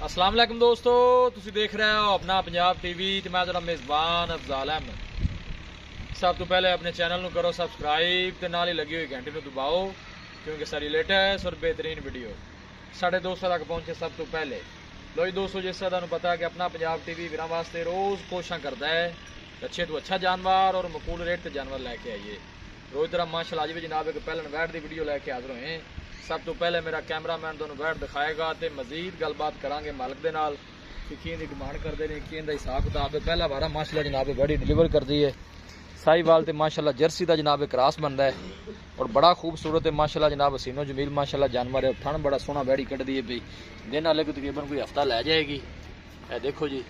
अस्सलाम वालेकुम दोस्तों, तुसी देख रहे हो अपना पंजाब टीवी ते मैं तेरा मेज़बान अफजाल अहमद। सब तो पहले अपने चैनल को करो सबसक्राइब ते नाल ही लगी हुई घंटी को दबाओ क्योंकि सारी लेटेस्ट और बेहतरीन वीडियो साढ़े दोस्तों तक पहुंचे सब तो पहले। लो जी दोस्तों, जिस तरह तुहानू पता है कि अपना पंजाब टीवी वीरां वास्ते रोज़ कोशिशां करता है अच्छे तो अच्छा जानवर और मकूल रेट ते जानवर लैके आइए। रोज़ तरह माशाअल्लाह अज भी जनाब एक पहलन वैट की वीडियो लैके हाजिर होए। सब तो पहले मेरा कैमरामैन तुहानू वैट दिखाएगा तो मजीद गलबात करांगे मालिक दे नाल कि किं दी डिमांड करते हैं, किं दा हिसाब किताब है। पहला वारा माशाअल्लाह जनाब बड़ी डिलीवर करती है। साहिवाल ते माशाअल्लाह जर्सी का जनाब क्रॉस बनता है और बड़ा खूबसूरत है माशाअल्लाह जनाब हसीनो जमील माशाअल्लाह जानवर है। थन बड़ा सोहना बैड़ी कटदी है पई, दिन वाले को तकरीबन कोई हफ्ता लै जाएगी। ए देखो जी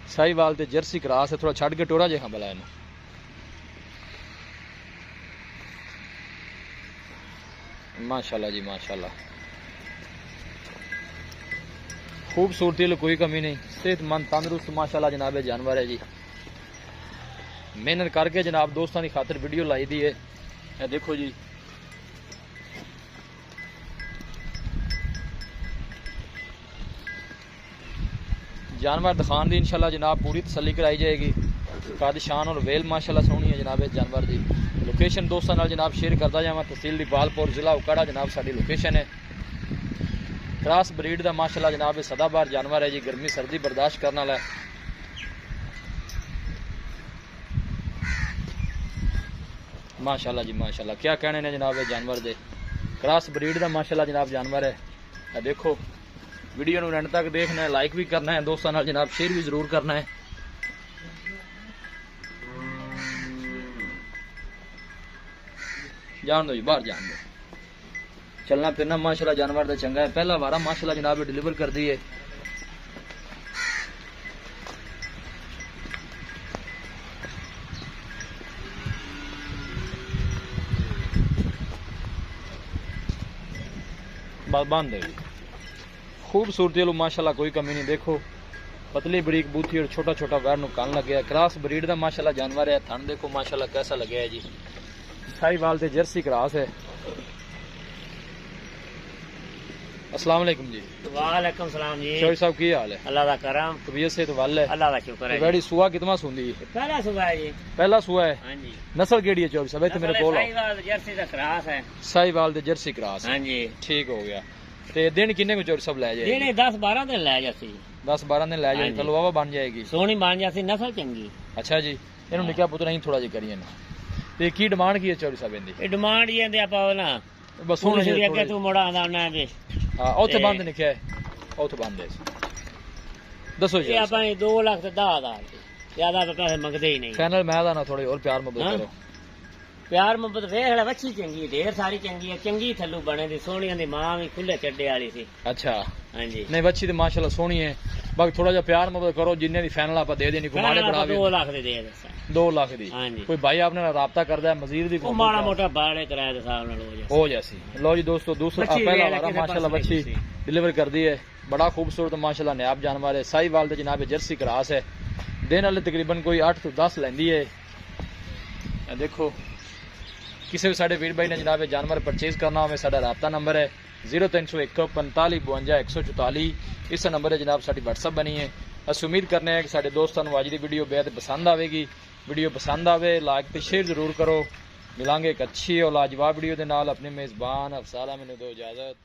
साहिवाल ते जर्सी क्रॉस है, थोड़ा छड़ के टोरा जे भला इनू। माशाअल्लाह जी माशाअल्लाह, खूबसूरती लो कोई कमी नहीं, सेहतमंद तंदुरुस्त माशाअल्लाह जनाब जानवर है जी। मेहनत करके जनाब दोस्तों की खातिर वीडियो लाई दी है। ये देखो जी जानवर दिखाने की इंशाल्लाह जनाब पूरी तसल्ली कराई जाएगी। कद शान और वेल माशाअल्लाह सोहनी है जनाब जानवर की। लोकेशन दोस्तों नाल जनाब शेयर करता जावां, तहसील दीपालपुर जिला उकाड़ा जनाब साडी लोकेशन है। क्रॉस ब्रीड का माशाअल्लाह जनाब सदाबार जानवर है जी, गर्मी सर्दी बर्दाश्त करने वाला है। माशाअल्लाह जी माशाअल्लाह, क्या कहने ने जनाब जानवर दे। क्रॉस ब्रीड का माशाअल्लाह जनाब जानवर है। देखो वीडियो नूं एंड तक देखना है, लाइक भी करना है दोस्तों नाल जनाब, शेयर भी जरूर करना है। जान दो जी, बाहर जान दो। चलना फिरना माशाअल्लाह जानवर का चंगा है। पहला वारा माशाअल्लाह जनाब डिलीवर कर दी है। बात बंद है जी। खूबसूरती लो माशाअल्लाह कोई कमी नहीं। देखो पतली बरीक बूथी और छोटा छोटा वैर नु कान लगे। क्रॉस ब्रीड का माशाअल्लाह जानवर है। थन देखो माशाअल्लाह कैसा लगे है जी। साहिवाल ते जर्सी क्रॉस है। अस्सलाम वालेकुम जी। वालेकुम सलाम जी। शोई साहब की हाल है? अल्लाह दा करम, तबीयत सेहत वाल है? अल्लाह दा शुक्र है। वैड़ी सुआ कितना सुंदी है? पहला सुबह है जी। पहला सुआ है। हां जी। नस्ल केड़ी है चौबी साहब? इत्थे मेरे कोल साहिवाल जर्सी दा क्रॉस है। साहिवाल ते जर्सी क्रॉस। हां जी। ठीक हो गया। ते दिन किन्ने को चौबी साहब ले जाएगी? दिन 10-12 दिन ले जासी। 10-12 दिन ले जाएगी। चलो वावा बन जाएगी, सोहनी बन जासी, नस्ल चंगी। अच्छा जी। इन्हों निका पुत्र नहीं थोड़ा जी करिए ना। ते की डिमांड की है चौबी साहब इंदी? ये डिमांड ये दे आपा ना बस सोहने जी अगे तू मोड़ा आंदा ना बे। हां ओथे बंद निके है, ओथे बंद है। दसो जी। ये आपा 2 लाख ते 10,000 ज्यादा तो पैसे मंगदे ही नहीं। फाइनल मैं दा ना थोड़ी और प्यार मोहब्बत करो। प्यार मोहब्बत वेख ले, वच्छी चंगी, ढेर सारी चंगी है, चंगी थल्लू बने दी, सोहणियां दी मां भी खुले चड्डे वाली सी। अच्छा हां जी। नहीं बच्ची तो माशाल्लाह सोहनी है, बाकी थोड़ा जा प्यार मोहब्बत करो, जिन्ने दी फाइनल आप दे देनी। कुमारे बड़ा 2 लाख दे दे। 2 लाख दी। हां जी। कोई भाई आपने राब्ता करदा है मजीद भी वो माड़ा मोटा भाड़े किराए के हिसाब नाल हो जैसी। लो जी दोस्तों, दूसरा पहला वाला माशाल्लाह बच्ची डिलीवर कर दी है। बड़ा खूबसूरत माशाल्लाह नायाब जानवर है। साहिवाल ते जनाब जर्सी क्रॉस है। दिन वाले तकरीबन कोई 8 तो 10 लेंदी है। देखो किसी भी साढ़े वीर भाई ने जनाब जानवर परचेज करना हो, साडा राब्ता नंबर है 0301 45 52 144। इस नंबर है जनाब साडी व्हाट्सअप बनी है। अस उम्मीद करने हैं कि साडे दोस्तों को अज की वीडियो बेहद पसंद आएगी। वीडियो पसंद आवे लाइक तो शेयर जरूर करो। मिलांगे एक अच्छी और लाजवाब वीडियो के नाल। अपने मेज़बान अफसाला मैनू दो इजाजत।